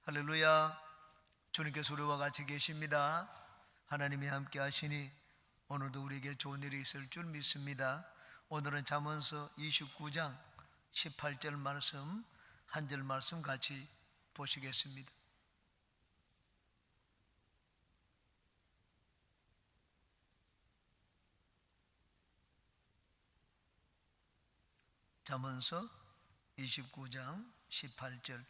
할렐루야. 주님께서 우리와 같이 계십니다. 하나님이 함께 하시니 오늘도 우리에게 좋은 일이 있을 줄 믿습니다. 오늘은 잠언서 29장 18절 말씀, 한 절 말씀 같이 보시겠습니다. 잠언서 29장 18절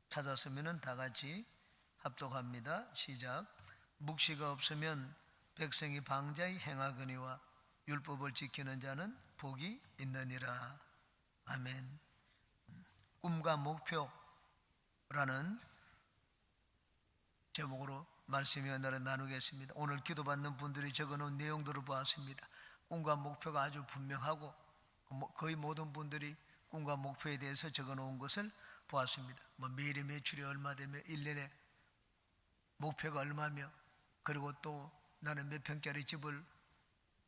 찾았으면 다 같이 합독합니다. 시작. 묵시가 없으면 백성이 방자히 행하거니와 율법을 지키는 자는 복이 있느니라. 아멘. 꿈과 목표라는 제목으로 말씀이 오늘은 나누겠습니다. 오늘 기도받는 분들이 적어놓은 내용들을 보았습니다. 꿈과 목표가 아주 분명하고 거의 모든 분들이 꿈과 목표에 대해서 적어놓은 것을 보았습니다. 매일의 매출이 얼마 되며 1년에 목표가 얼마며, 그리고 또 나는 몇 평짜리 집을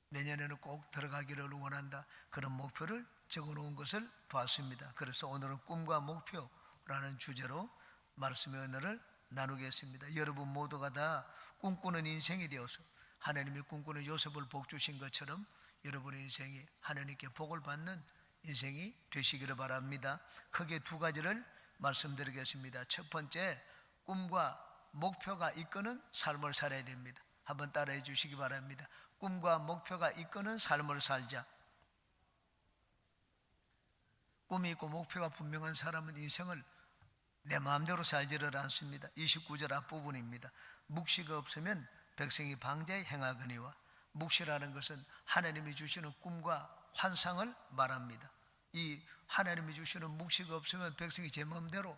내년에는 꼭 들어가기를 원한다, 그런 목표를 적어놓은 것을 보았습니다. 그래서 오늘은 꿈과 목표라는 주제로 말씀의 은혜를 나누겠습니다. 여러분 모두가 다 꿈꾸는 인생이 되어서 하나님이 꿈꾸는 요셉을 복 주신 것처럼 여러분의 인생이 하나님께 복을 받는 인생이 되시기를 바랍니다. 크게 두 가지를 말씀드리겠습니다. 첫 번째, 꿈과 목표가 이끄는 삶을 살아야 됩니다. 한번 따라해 주시기 바랍니다. 꿈과 목표가 이끄는 삶을 살자. 꿈이 있고 목표가 분명한 사람은 인생을 내 마음대로 살지를 않습니다. 29절 앞부분입니다. 묵시가 없으면 백성이 방자히 행하거니와, 묵시라는 것은 하나님이 주시는 꿈과 환상을 말합니다. 이 하나님이 주시는 묵시가 없으면 백성이 제 마음대로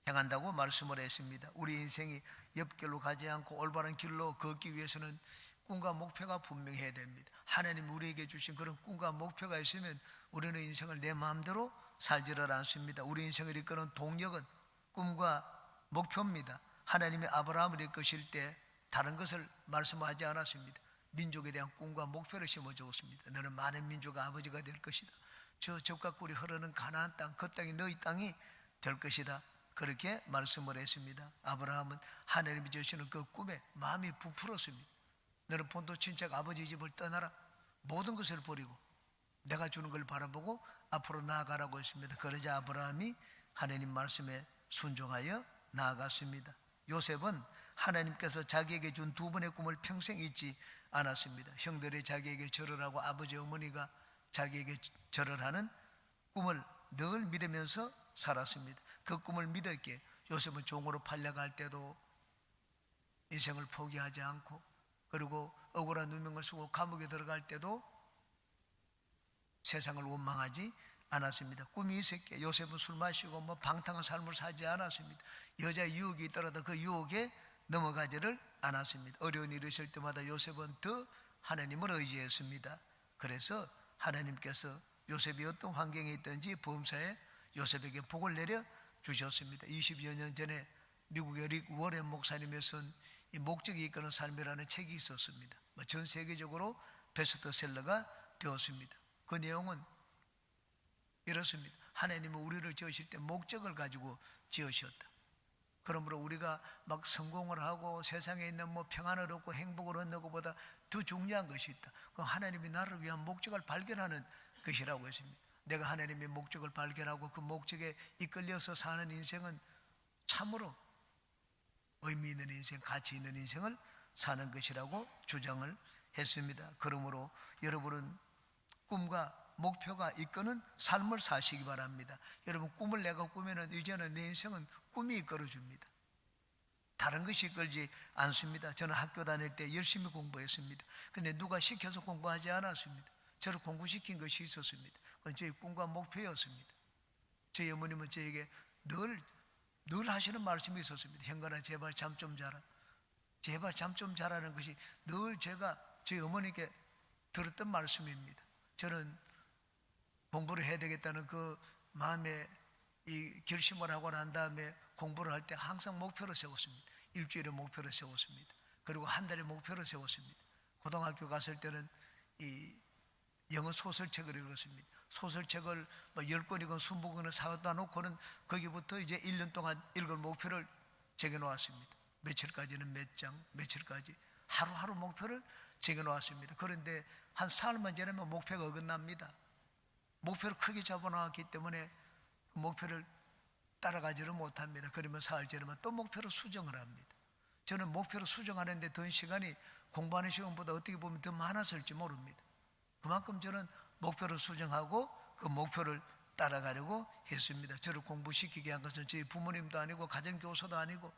행한다고 말씀을 했습니다. 우리 인생이 옆길로 가지 않고 올바른 길로 걷기 위해서는 꿈과 목표가 분명해야 됩니다. 하나님이 우리에게 주신 그런 꿈과 목표가 있으면 우리는 인생을 내 마음대로 살지를 않습니다. 우리 인생을 이끄는 동력은 꿈과 목표입니다. 하나님이 아브라함을 이끄실 때 다른 것을 말씀하지 않았습니다. 민족에 대한 꿈과 목표를 심어주었습니다. 너는 많은 민족의 아버지가 될 것이다. 저 젖과 꿀이 흐르는 가나안 땅, 그 땅이 너희 땅이 될 것이다. 그렇게 말씀을 했습니다. 아브라함은 하나님이 주시는 그 꿈에 마음이 부풀었습니다. 너는 본토 친척 아버지 집을 떠나라, 모든 것을 버리고 내가 주는 걸 바라보고 앞으로 나아가라고 했습니다. 그러자 아브라함이 하나님 말씀에 순종하여 나아갔습니다. 요셉은 하나님께서 자기에게 준 두 번의 꿈을 평생 잊지 않았습니다. 형들이 자기에게 절을 하고 아버지 어머니가 자기에게 절을 하는 꿈을 늘 믿으면서 살았습니다. 그 꿈을 믿었기에 요셉은 종으로 팔려갈 때도 인생을 포기하지 않고, 그리고 억울한 누명을 쓰고 감옥에 들어갈 때도 세상을 원망하지 않았습니다. 꿈이 있었기에 요셉은 술 마시고 방탕한 삶을 살지 않았습니다. 여자 유혹이 있더라도 그 유혹에 넘어가지를 않았습니다. 어려운 일이 있을 때마다 요셉은 더 하나님을 의지했습니다. 그래서 하나님께서 요셉이 어떤 환경에 있든지 범사에 요셉에게 복을 내려 주셨습니다. 20여 년 전에 미국의 릭 워렌 목사님의 쓴 이 목적이 이끄는 삶이라는 책이 있었습니다. 전 세계적으로 베스트셀러가 되었습니다. 그 내용은 이렇습니다. 하나님은 우리를 지으실 때 목적을 가지고 지으셨다. 그러므로 우리가 막 성공을 하고 세상에 있는 평안을 얻고 행복을 얻는 것보다 더 중요한 것이 있다. 그 하나님이 나를 위한 목적을 발견하는 것이라고 했습니다. 내가 하나님의 목적을 발견하고 그 목적에 이끌려서 사는 인생은 참으로 의미 있는 인생, 가치 있는 인생을 사는 것이라고 주장을 했습니다. 그러므로 여러분은 꿈과 목표가 이끄는 삶을 사시기 바랍니다. 여러분, 꿈을 내가 꾸면은 이제는 내 인생은 꿈이 이끌어줍니다. 다른 것이 이끌지 않습니다. 저는 학교 다닐 때 열심히 공부했습니다. 근데 누가 시켜서 공부하지 않았습니다. 저를 공부시킨 것이 있었습니다. 그건 저희 꿈과 목표였습니다. 저희 어머님은 저에게 늘 하시는 말씀이 있었습니다. 형관아, 제발 잠 좀 자라. 제발 잠 좀 자라는 것이 늘 제가 저희 어머니께 들었던 말씀입니다. 저는 공부를 해야 되겠다는 그 마음에 이 결심을 하고 난 다음에 공부를 할 때 항상 목표를 세웠습니다. 일주일에 목표를 세웠습니다. 그리고 한 달에 목표를 세웠습니다. 고등학교 갔을 때는 이 영어 소설책을 읽었습니다. 소설책을 뭐 10권이건 20권을 사다 놓고는 거기부터 이제 1년 동안 읽을 목표를 정해 놓았습니다. 며칠까지는 몇 장, 며칠까지 하루하루 목표를 정해 놓았습니다. 그런데 한 사흘만 지나면 목표가 어긋납니다. 목표를 크게 잡아놓았기 때문에 목표를 따라가지를 못합니다. 그러면 사흘 지나면 또 목표를 수정을 합니다. 저는 목표를 수정하는데 든 시간이 공부하는 시간보다 어떻게 보면 더 많았을지 모릅니다. 그만큼 저는 목표를 수정하고 그 목표를 따라가려고 했습니다. 저를 공부시키게 한 것은 저희 부모님도 아니고 가정교사도 아니고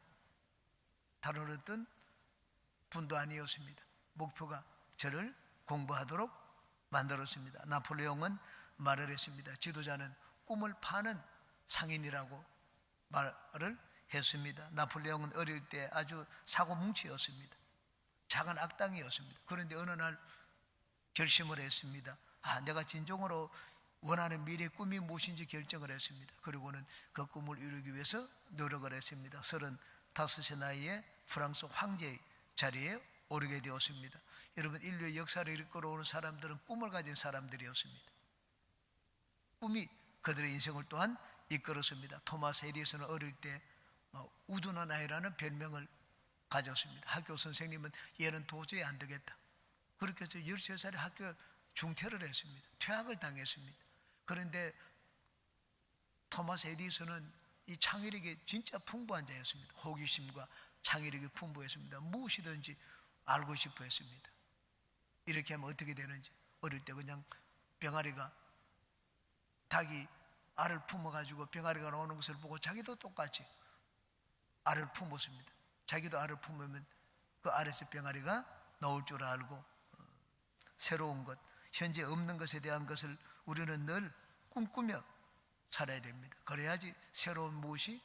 다른 어떤 분도 아니었습니다. 목표가 저를 공부하도록 만들었습니다. 나폴레옹은 말을 했습니다. 지도자는 꿈을 파는 상인이라고 말을 했습니다. 나폴레옹은 어릴 때 아주 사고뭉치였습니다. 작은 악당이었습니다. 그런데 어느 날 결심을 했습니다. 내가 진정으로 원하는 미래의 꿈이 무엇인지 결정을 했습니다. 그리고는 그 꿈을 이루기 위해서 노력을 했습니다. 35의 나이에 프랑스 황제의 자리에 오르게 되었습니다. 여러분, 인류의 역사를 이끌어오는 사람들은 꿈을 가진 사람들이었습니다. 꿈이 그들의 인생을 또한 이끌었습니다. 토마스 에디슨은 어릴 때 우둔한 아이라는 별명을 가졌습니다. 학교 선생님은 얘는 도저히 안 되겠다. 그렇게 해서 13살에 학교 중퇴를 했습니다. 퇴학을 당했습니다. 그런데 토마스 에디슨은 이 창의력이 진짜 풍부한 자였습니다. 호기심과 창의력이 풍부했습니다. 무엇이든지 알고 싶어 했습니다. 이렇게 하면 어떻게 되는지. 어릴 때 그냥 병아리가 닭이 알을 품어가지고 병아리가 나오는 것을 보고 자기도 똑같이 알을 품었습니다. 자기도 알을 품으면 그 알에서 병아리가 나올 줄 알고 새로운 것, 현재 없는 것에 대한 것을 우리는 늘 꿈꾸며 살아야 됩니다. 그래야지 새로운 무엇이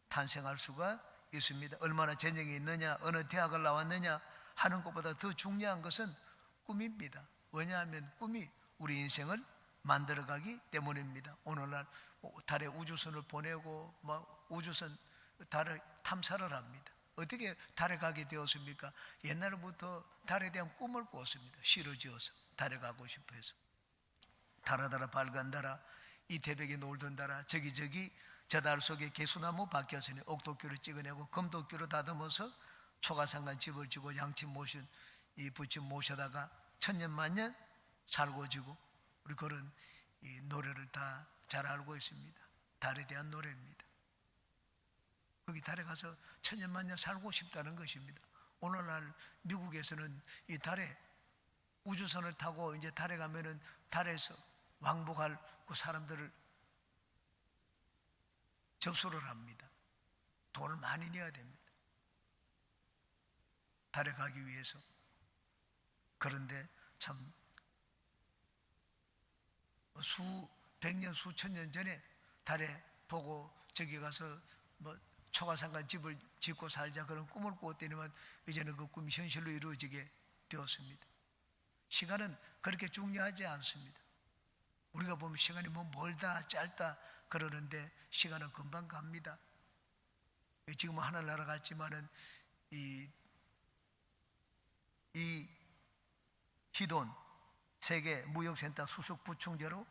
탄생할 수가 있습니다. 얼마나 재능이 있느냐, 어느 대학을 나왔느냐 하는 것보다 더 중요한 것은 꿈입니다. 왜냐하면 꿈이 우리 인생을 만들어가기 때문입니다. 오늘날 달에 우주선을 보내고 우주선 달을 탐사를 합니다. 어떻게 달에 가게 되었습니까? 옛날부터 달에 대한 꿈을 꾸었습니다. 시를 지어서 달에 가고 싶어 해서. 달아달아 밝은 달아 이 태백에 놀던 달아 저기 저 달 속에 개수나무 박혔으니 옥도끼를 찍어내고 금도끼로 다듬어서 초가상간 집을 지고 양치 모신 이 부친 모셔다가 천년만년 살고 지고 우리 그런 이 노래를 다 잘 알고 있습니다. 달에 대한 노래입니다. 거기 달에 가서 천년만년 살고 싶다는 것입니다. 오늘날 미국에서는 이 달에 우주선을 타고 이제 달에 가면은 달에서 왕복할 그 사람들을 접수를 합니다. 돈을 많이 내야 됩니다. 달에 가기 위해서. 그런데 참 수백년 수천년 전에 달에 보고 저기 가서 초가상간 집을 짓고 살자 그런 꿈을 꾸었더니만 이제는 그 꿈이 현실로 이루어지게 되었습니다. 시간은 그렇게 중요하지 않습니다. 우리가 보면 시간이 멀다 짧다 그러는데 시간은 금방 갑니다. 지금 하늘나라 같지만은 이 희돈 세계 무역센터 수석 부총재로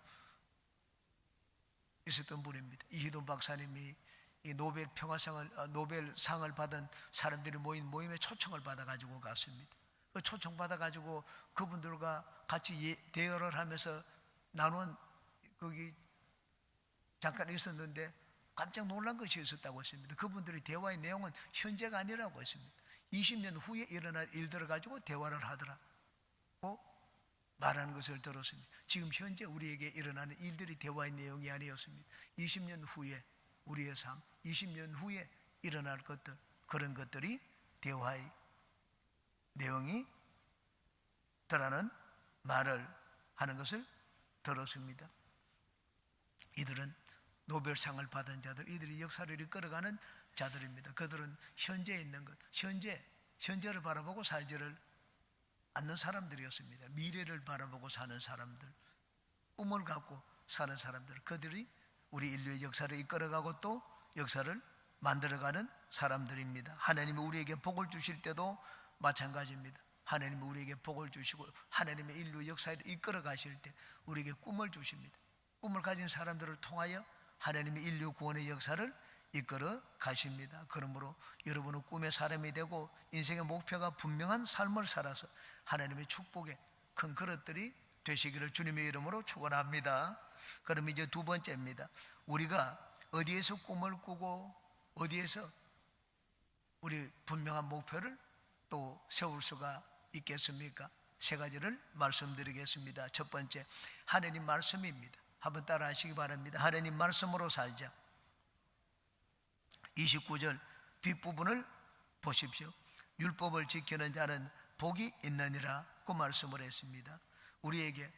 있었던 분입니다. 이희돈 박사님이 이 노벨 평화상을 노벨상을 받은 사람들이 모인 모임에 초청을 받아가지고 갔습니다. 그 초청 받아가지고 그분들과 같이 대화를 하면서 나눈 거기 잠깐 있었는데 깜짝 놀란 것이 있었다고 했습니다. 그분들의 대화의 내용은 현재가 아니라고 했습니다. 20년 후에 일어날 일들을 가지고 대화를 하더라고 말하는 것을 들었습니다. 지금 현재 우리에게 일어나는 일들이 대화의 내용이 아니었습니다. 20년 후에 우리의 삶, 20년 후에 일어날 것들, 그런 것들이 대화의 내용이 더라는 말을 하는 것을 들었습니다. 이들은 노벨상을 받은 자들, 이들이 역사를 이끌어가는 자들입니다. 그들은 현재에 있는 것, 현재를 바라보고 살지를 않는 사람들이었습니다. 미래를 바라보고 사는 사람들, 꿈을 갖고 사는 사람들, 그들이 우리 인류의 역사를 이끌어가고 또 역사를 만들어가는 사람들입니다. 하나님이 우리에게 복을 주실 때도 마찬가지입니다. 하나님이 우리에게 복을 주시고 하나님의 인류 역사를 이끌어 가실 때 우리에게 꿈을 주십니다. 꿈을 가진 사람들을 통하여 하나님의 인류 구원의 역사를 이끌어 가십니다. 그러므로 여러분은 꿈의 사람이 되고 인생의 목표가 분명한 삶을 살아서 하나님의 축복의 큰 그릇들이 되시기를 주님의 이름으로 축원합니다. 그럼 이제 두 번째입니다. 우리가 어디에서 꿈을 꾸고 어디에서 우리 분명한 목표를 또 세울 수가 있겠습니까? 세 가지를 말씀드리겠습니다. 첫 번째, 하나님 말씀입니다. 한번 따라 하시기 바랍니다. 하나님 말씀으로 살자. 29절 뒷부분을 보십시오. 율법을 지키는 자는 복이 있느니라 그 말씀을 했습니다. 우리에게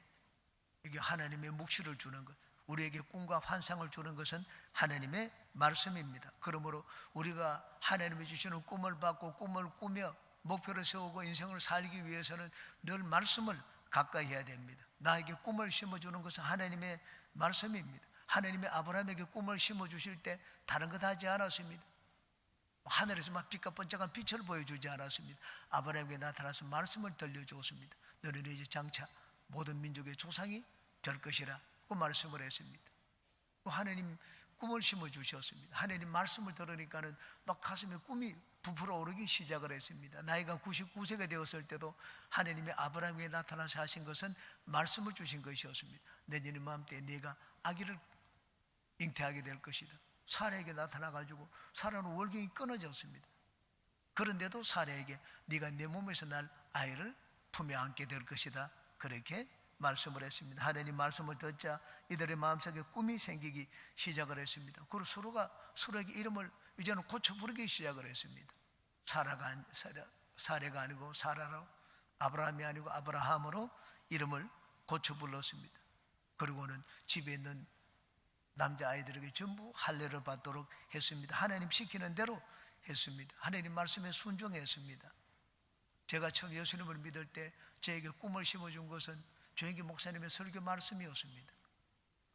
이게 하나님의 묵시를 주는 것, 우리에게 꿈과 환상을 주는 것은 하나님의 말씀입니다. 그러므로 우리가 하나님이 주시는 꿈을 받고 꿈을 꾸며 목표를 세우고 인생을 살기 위해서는 늘 말씀을 가까이 해야 됩니다. 나에게 꿈을 심어주는 것은 하나님의 말씀입니다. 하나님이 아브라함에게 꿈을 심어주실 때 다른 것 하지 않았습니다. 하늘에서 막 빛과 번쩍한 빛을 보여주지 않았습니다. 아브라함에게 나타나서 말씀을 들려주었습니다. 너는 이제 장차 모든 민족의 조상이 될 것이라 그 말씀을 했습니다. 하나님 꿈을 심어주셨습니다. 하나님 말씀을 들으니까는 막 가슴에 꿈이 부풀어 오르기 시작을 했습니다. 나이가 99세가 되었을 때도 하나님의 아브라함에게 나타나서 하신 것은 말씀을 주신 것이었습니다. 내년 이맘때 네가 아기를 잉태하게 될 것이다. 사라에게 나타나가지고 사라는 월경이 끊어졌습니다. 그런데도 사라에게 네가 내 몸에서 날 아이를 품에 안게 될 것이다. 그렇게 말씀을 했습니다. 하나님 말씀을 듣자 이들의 마음속에 꿈이 생기기 시작을 했습니다. 그리고 서로에게 이름을 이제는 고쳐 부르기 시작을 했습니다. 사레가 아니고 사라로, 아브라함이 아니고 아브라함으로 이름을 고쳐 불렀습니다. 그리고는 집에 있는 남자아이들에게 전부 할례를 받도록 했습니다. 하나님 시키는 대로 했습니다. 하나님 말씀에 순종했습니다. 제가 처음 예수님을 믿을 때 저에게 꿈을 심어준 것은 조영기 목사님의 설교 말씀이었습니다.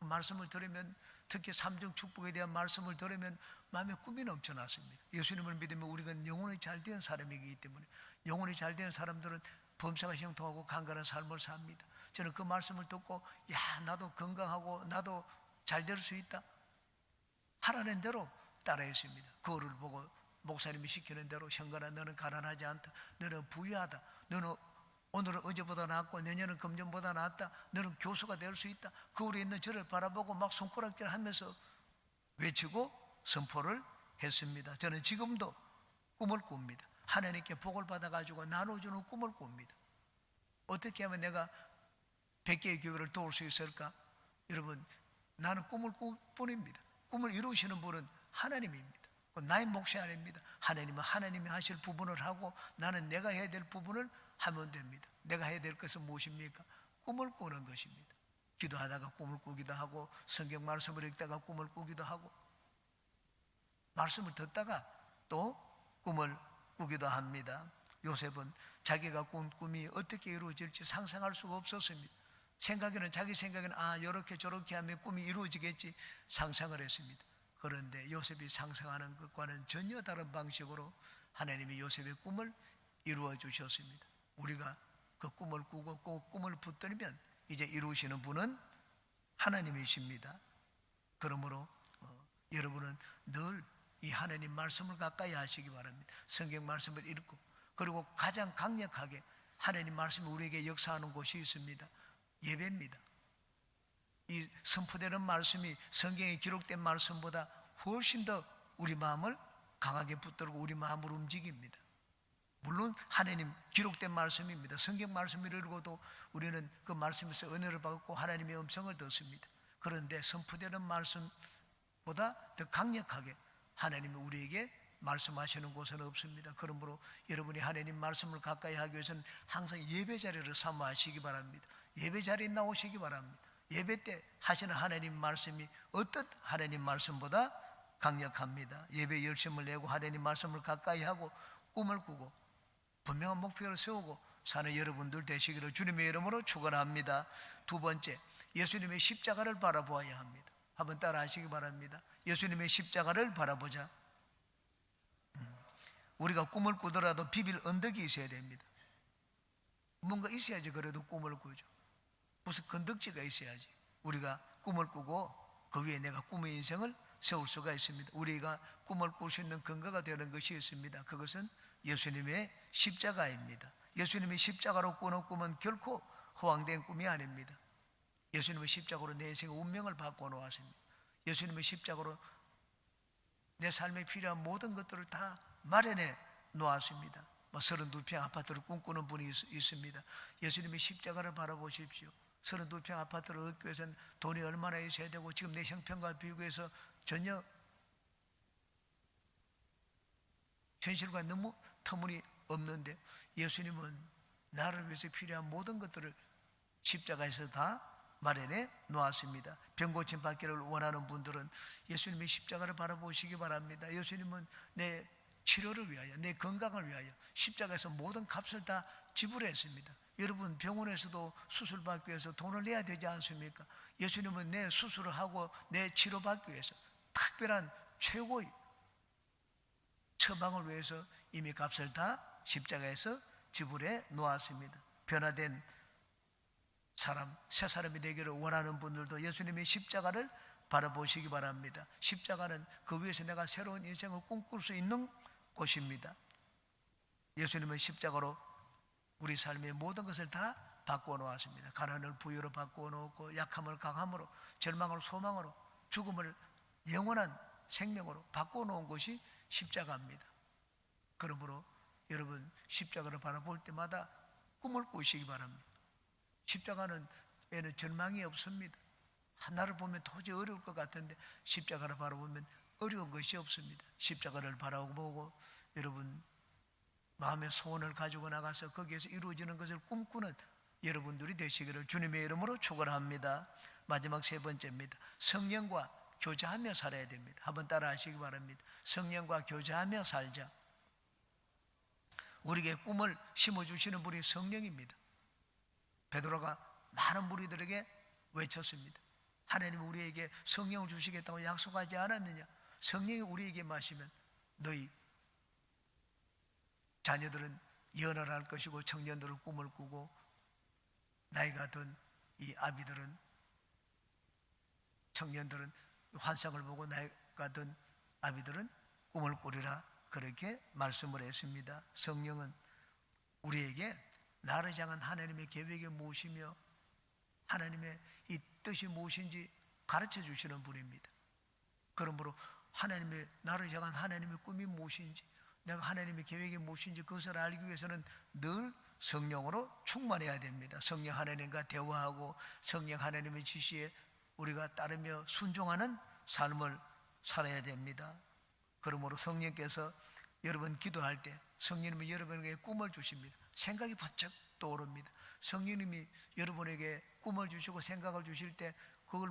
그 말씀을 들으면, 특히 삼중 축복에 대한 말씀을 들으면 마음에 꿈이 넘쳐났습니다. 예수님을 믿으면 우리가 영혼이 잘된 사람이기 때문에 영혼이 잘된 사람들은 범사가 형통하고 강건한 삶을 삽니다. 저는 그 말씀을 듣고 나도 건강하고 나도 잘 될 수 있다 하라는 대로 따라했습니다. 그거를 보고 목사님이 시키는 대로 형건아 너는 가난하지 않다, 너는 부유하다, 너는 오늘은 어제보다 낫고 내년은 금년보다 낫다, 너는 교수가 될 수 있다. 거울에 있는 저를 바라보고 막 손가락질 하면서 외치고 선포를 했습니다. 저는 지금도 꿈을 꿉니다. 하나님께 복을 받아가지고 나눠주는 꿈을 꿉니다. 어떻게 하면 내가 100개의 교회를 도울 수 있을까? 여러분, 나는 꿈을 꿀 뿐입니다. 꿈을 이루시는 분은 하나님입니다. 나의 몫이 아닙니다. 하나님은 하나님이 하실 부분을 하고 나는 내가 해야 될 부분을 하면 됩니다. 내가 해야 될 것은 무엇입니까? 꿈을 꾸는 것입니다. 기도하다가 꿈을 꾸기도 하고 성경 말씀을 읽다가 꿈을 꾸기도 하고 말씀을 듣다가 또 꿈을 꾸기도 합니다. 요셉은 자기가 꾼 꿈이 어떻게 이루어질지 상상할 수가 없었습니다. 자기 생각에는 이렇게 저렇게 하면 꿈이 이루어지겠지 상상을 했습니다. 그런데 요셉이 상상하는 것과는 전혀 다른 방식으로 하나님이 요셉의 꿈을 이루어 주셨습니다. 우리가 그 꿈을 꾸고 그 꿈을 붙들면 이제 이루시는 분은 하나님이십니다. 그러므로 여러분은 늘 이 하나님 말씀을 가까이 하시기 바랍니다. 성경 말씀을 읽고, 그리고 가장 강력하게 하나님 말씀이 우리에게 역사하는 곳이 있습니다. 예배입니다. 이 선포되는 말씀이 성경에 기록된 말씀보다 훨씬 더 우리 마음을 강하게 붙들고 우리 마음을 움직입니다. 물론 하나님 기록된 말씀입니다. 성경 말씀을 읽어도 우리는 그 말씀에서 은혜를 받고 하나님의 음성을 듣습니다. 그런데 선포되는 말씀보다 더 강력하게 하나님이 우리에게 말씀하시는 곳은 없습니다. 그러므로 여러분이 하나님 말씀을 가까이 하기 위해서는 항상 예배 자리를 사모하시기 바랍니다. 예배 자리에 나오시기 바랍니다. 예배 때 하시는 하나님 말씀이 어떤 하나님 말씀보다 강력합니다. 예배 열심을 내고 하나님 말씀을 가까이 하고 꿈을 꾸고 분명한 목표를 세우고 사는 여러분들 되시기를 주님의 이름으로 축원합니다. 두 번째, 예수님의 십자가를 바라보아야 합니다. 한번 따라 하시기 바랍니다. 예수님의 십자가를 바라보자. 우리가 꿈을 꾸더라도 비빌 언덕이 있어야 됩니다. 뭔가 있어야지 그래도 꿈을 꾸죠. 무슨 건덕지가 있어야지 우리가 꿈을 꾸고 그 위에 내가 꿈의 인생을 세울 수가 있습니다. 우리가 꿈을 꿀 수 있는 근거가 되는 것이 있습니다. 그것은 예수님의 십자가입니다. 예수님이 십자가로 꾸는 꿈은 결코 허황된 꿈이 아닙니다. 예수님은 십자가로 내 인생의 운명을 바꿔 놓았습니다. 예수님은 십자가로 내 삶에 필요한 모든 것들을 다 마련해 놓았습니다. 32평 아파트를 꿈꾸는 분이 있습니다. 예수님이 십자가를 바라보십시오. 32평 아파트를 얻기 위해서는 돈이 얼마나 있어야 되고 지금 내 형편과 비교해서 전혀 현실과 너무 터무니없는데 예수님은 나를 위해서 필요한 모든 것들을 십자가에서 다 마련해 놓았습니다. 병 고침 받기를 원하는 분들은 예수님의 십자가를 바라보시기 바랍니다. 예수님은 내 치료를 위하여, 내 건강을 위하여 십자가에서 모든 값을 다 지불했습니다. 여러분 병원에서도 수술 받기 위해서 돈을 내야 되지 않습니까? 예수님은 내 수술을 하고 내 치료받기 위해서 특별한 최고의 처방을 위해서 이미 값을 다 십자가에서 지불해 놓았습니다. 변화된 사람, 새 사람이 되기를 원하는 분들도 예수님의 십자가를 바라보시기 바랍니다. 십자가는 그 위에서 내가 새로운 인생을 꿈꿀 수 있는 곳입니다. 예수님은 십자가로 우리 삶의 모든 것을 다 바꾸어 놓았습니다. 가난을 부유로 바꾸어 놓고 약함을 강함으로, 절망을 소망으로, 죽음을 영원한 생명으로 바꾸어 놓은 것이 십자가입니다. 그러므로 여러분 십자가를 바라볼 때마다 꿈을 꾸시기 바랍니다. 십자가는 에는 절망이 없습니다. 하나를 보면 도저히 어려울 것 같은데 십자가를 바라보면 어려운 것이 없습니다. 십자가를 바라보고 여러분 마음의 소원을 가지고 나가서 거기에서 이루어지는 것을 꿈꾸는 여러분들이 되시기를 주님의 이름으로 축원합니다. 마지막 세 번째입니다. 성령과 교제하며 살아야 됩니다. 한번 따라 하시기 바랍니다. 성령과 교제하며 살자. 우리에게 꿈을 심어주시는 분이 성령입니다. 베드로가 많은 무리들에게 외쳤습니다. 하나님은 우리에게 성령을 주시겠다고 약속하지 않았느냐? 성령이 우리에게 마시면 너희 자녀들은 예언을 할 것이고 청년들은 꿈을 꾸고 나이가 든 이 아비들은 청년들은 환상을 보고 나이가 든 아비들은 꿈을 꾸리라 그렇게 말씀을 했습니다. 성령은 우리에게 나를 향한 하나님의 계획이 무엇이며 하나님의 이 뜻이 무엇인지 가르쳐 주시는 분입니다. 그러므로 하나님의 나를 향한 하나님의 꿈이 무엇인지 내가 하나님의 계획이 무엇인지 그것을 알기 위해서는 늘 성령으로 충만해야 됩니다. 성령 하나님과 대화하고 성령 하나님의 지시에 우리가 따르며 순종하는 삶을 살아야 됩니다. 그러므로 성령께서 여러분 기도할 때 성령님이 여러분에게 꿈을 주십니다. 생각이 번쩍 떠오릅니다. 성령님이 여러분에게 꿈을 주시고 생각을 주실 때 그걸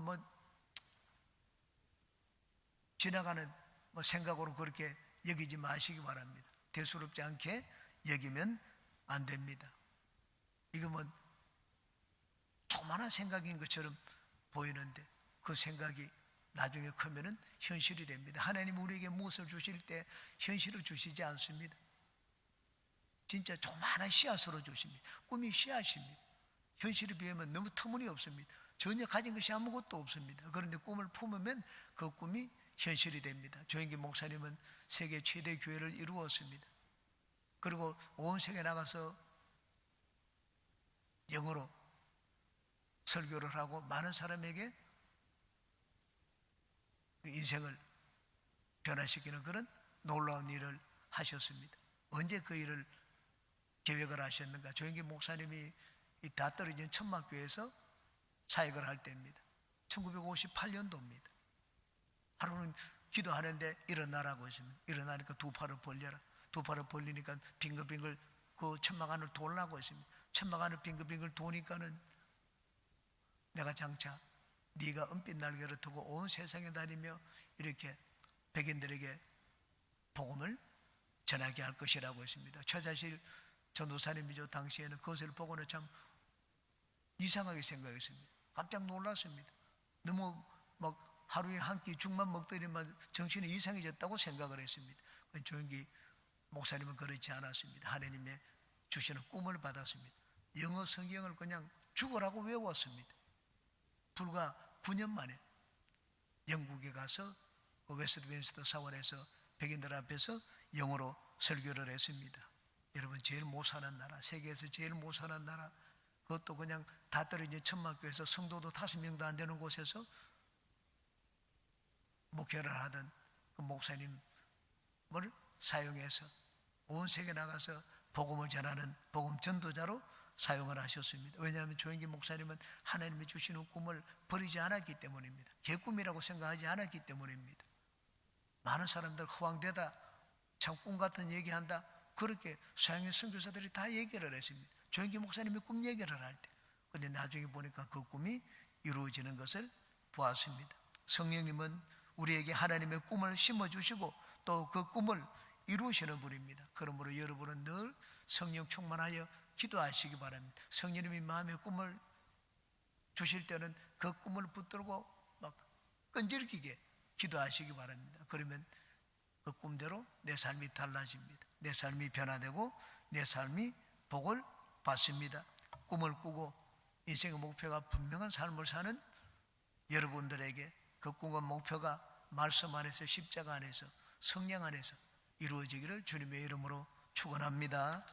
지나가는 생각으로 그렇게 여기지 마시기 바랍니다. 대수롭지 않게 여기면 안 됩니다. 이거 조그마한 생각인 것처럼 보이는데 그 생각이 나중에 크면은 현실이 됩니다. 하나님 우리에게 무엇을 주실 때 현실을 주시지 않습니다. 진짜 조그마한 씨앗으로 주십니다. 꿈이 씨앗입니다. 현실에 비하면 너무 터무니없습니다. 전혀 가진 것이 아무것도 없습니다. 그런데 꿈을 품으면 그 꿈이 현실이 됩니다. 조영기 목사님은 세계 최대 교회를 이루었습니다. 그리고 온 세계에 나가서 영어로 설교를 하고 많은 사람에게 인생을 변화시키는 그런 놀라운 일을 하셨습니다. 언제 그 일을 계획을 하셨는가? 조영기 목사님이 이 다 떨어진 천막교회에서 사역을 할 때입니다. 1958년도입니다. 하루는 기도하는데 일어나라고 했습니다. 일어나니까 두 팔을 벌려라. 두 팔을 벌리니까 빙글빙글 그 천막 안을 돌라고 했습니다. 천막 안을 빙글빙글 도니까는 내가 장차 네가 은빛 날개를 타고 온 세상에 다니며 이렇게 백인들에게 복음을 전하게 할 것이라고 했습니다. 최자실 전도사님이죠. 당시에는 그것을 보고는 참 이상하게 생각했습니다. 깜짝 놀랐습니다. 너무 하루에 한 끼 죽만 먹더니만 정신이 이상해졌다고 생각을 했습니다. 조영기 목사님은 그렇지 않았습니다. 하나님의 주시는 꿈을 받았습니다. 영어 성경을 그냥 죽으라고 외웠습니다. 불과 9년 만에 영국에 가서 그 웨스트민스터 사원에서 백인들 앞에서 영어로 설교를 했습니다. 여러분, 제일 못 사는 나라, 세계에서 제일 못 사는 나라, 그것도 그냥 다 떨어진 천막교에서 성도도 5명도 안 되는 곳에서 목회를 하던 그 목사님을 사용해서 온 세계 나가서 복음을 전하는 복음 전도자로 사용을 하셨습니다. 왜냐하면 조영기 목사님은 하나님이 주시는 꿈을 버리지 않았기 때문입니다. 개꿈이라고 생각하지 않았기 때문입니다. 많은 사람들 허황되다, 참 꿈 같은 얘기한다, 그렇게 서양의 선교사들이 다 얘기를 했습니다. 조영기 목사님이 꿈 얘기를 할 때. 그런데 나중에 보니까 그 꿈이 이루어지는 것을 보았습니다. 성령님은 우리에게 하나님의 꿈을 심어주시고 또 그 꿈을 이루시는 분입니다. 그러므로 여러분은 늘 성령 충만하여 기도하시기 바랍니다. 성령님이 마음의 꿈을 주실 때는 그 꿈을 붙들고 막 끈질기게 기도하시기 바랍니다. 그러면 그 꿈대로 내 삶이 달라집니다. 내 삶이 변화되고 내 삶이 복을 받습니다. 꿈을 꾸고 인생의 목표가 분명한 삶을 사는 여러분들에게 그 꿈과 목표가 말씀 안에서, 십자가 안에서, 성령 안에서 이루어지기를 주님의 이름으로 축원합니다.